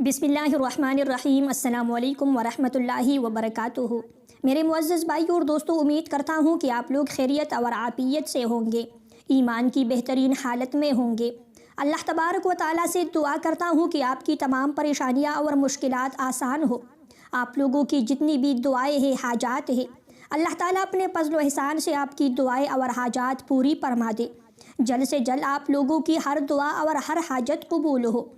बिस्मिल्लाहिर्रहमानिर्रहीम। अस्सलामु अलैकुम वरहमतुल्लाहि वबरकातुहू। मेरे मुअज़्ज़ज़ भाइयों और दोस्तों, उम्मीद करता हूँ कि आप लोग खैरियत और आफ़ियत से होंगे, ईमान की बेहतरीन हालत में होंगे। अल्लाह तबारक व तआला से दुआ करता हूँ कि आपकी तमाम परेशानियाँ और मुश्किलात आसान हो। आप लोगों की जितनी भी दुआएँ हैं, हाजात हैं, अल्लाह ताला अपने फज़्ल व एहसान से आपकी दुआएँ और हाजात पूरी फरमा दे। जल्द से जल्द आप लोगों की हर दुआ और हर हाजत कबूल हो।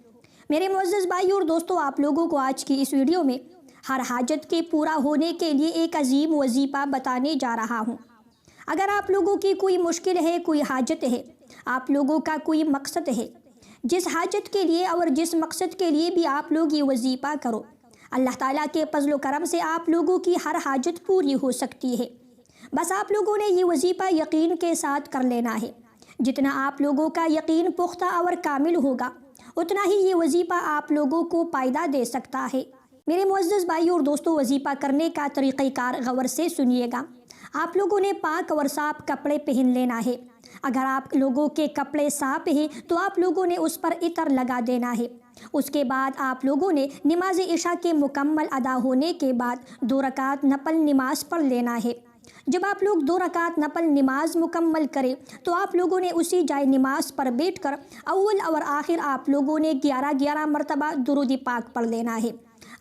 मेरे मुअज़्ज़ज़ भाइयों और दोस्तों, आप लोगों को आज की इस वीडियो में हर हाजत के पूरा होने के लिए एक अजीम वजीफ़ा बताने जा रहा हूँ। अगर आप लोगों की कोई मुश्किल है, कोई हाजत है, आप लोगों का कोई मकसद है, जिस हाजत के लिए और जिस मकसद के लिए भी आप लोग ये वजीफ़ा करो, अल्लाह ताला के फज़्ल व करम से आप लोगों की हर हाजत पूरी हो सकती है। बस आप लोगों ने ये वजीफ़ा यकीन के साथ कर लेना है। जितना आप लोगों का यकीन पुख्ता और कामिल होगा, उतना ही ये वजीफ़ा आप लोगों को फ़ायदा दे सकता है। मेरे मुअज़्ज़ज़ भाइयों और दोस्तों, वजीफ़ा करने का तरीक़ाकार गौर से सुनिएगा। आप लोगों ने पाक और साफ़ कपड़े पहन लेना है। अगर आप लोगों के कपड़े साफ़ हैं तो आप लोगों ने उस पर इतर लगा देना है। उसके बाद आप लोगों ने नमाज इशा के मुकम्मल अदा होने के बाद 2 रकात नफल नमाज पढ़ लेना है। जब आप लोग 2 रकात नफल नमाज मुकम्मल करें तो आप लोगों ने उसी जाए नमाज पर बैठकर अव्वल और आखिर आप लोगों ने 11 मरतबा दुरूद पाक पढ़ लेना है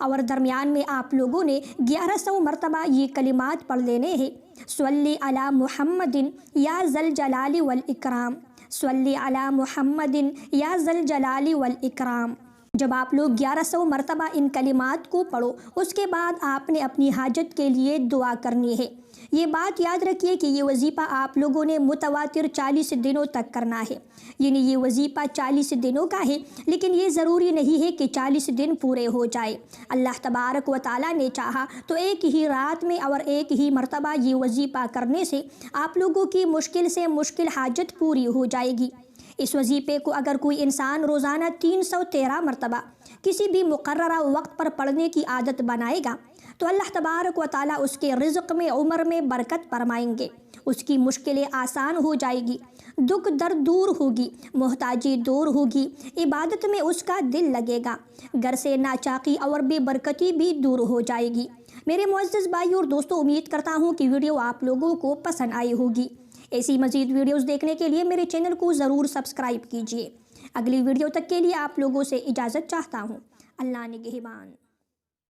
और दरमियान में आप लोगों ने 1100 मरतबा ये कलिमात पढ़ लेने हैं। सल्ली अला मुहम्मदिन या ज़ल जलाली वल इकराम, सल्ली अला मुहम्मदिन या ज़ल जलाली वल इकराम। जब आप लोग 1100 मरतबा इन कलिमात को पढ़ो, उसके बाद आपने अपनी हाजत के लिए दुआ करनी है। ये बात याद रखिए कि ये वजीफ़ा आप लोगों ने मुतवातिर 40 दिनों तक करना है। यानी ये वजीफ़ा 40 दिनों का है, लेकिन ये ज़रूरी नहीं है कि 40 दिन पूरे हो जाए। अल्लाह तबारक व तआला ने चाहा तो एक ही रात में और एक ही मरतबा ये वजीफ़ा करने से आप लोगों की मुश्किल से मुश्किल हाजत पूरी हो जाएगी। इस वजीफ़े को अगर कोई इंसान रोज़ाना 313 मरतबा किसी भी मुकर्ररा वक्त पर पढ़ने की आदत बनाएगा तो अल्लाह तबारक व तआला उसके रिज़्क़ में, उम्र में बरकत फरमाएंगे। उसकी मुश्किलें आसान हो जाएगी, दुख दर्द दूर होगी, मोहताजी दूर होगी, इबादत में उसका दिल लगेगा, घर से नाचाकी और बेबरकती भी दूर हो जाएगी। मेरे मुअज़्ज़ज़ भाइयों और दोस्तों, उम्मीद करता हूँ कि वीडियो आप लोगों को पसंद आई होगी। ऐसी मज़ीद वीडियोज़ देखने के लिए मेरे चैनल को ज़रूर सब्सक्राइब कीजिए। अगली वीडियो तक के लिए आप लोगों से इजाज़त चाहता हूँ। अल्लाह निगहबान।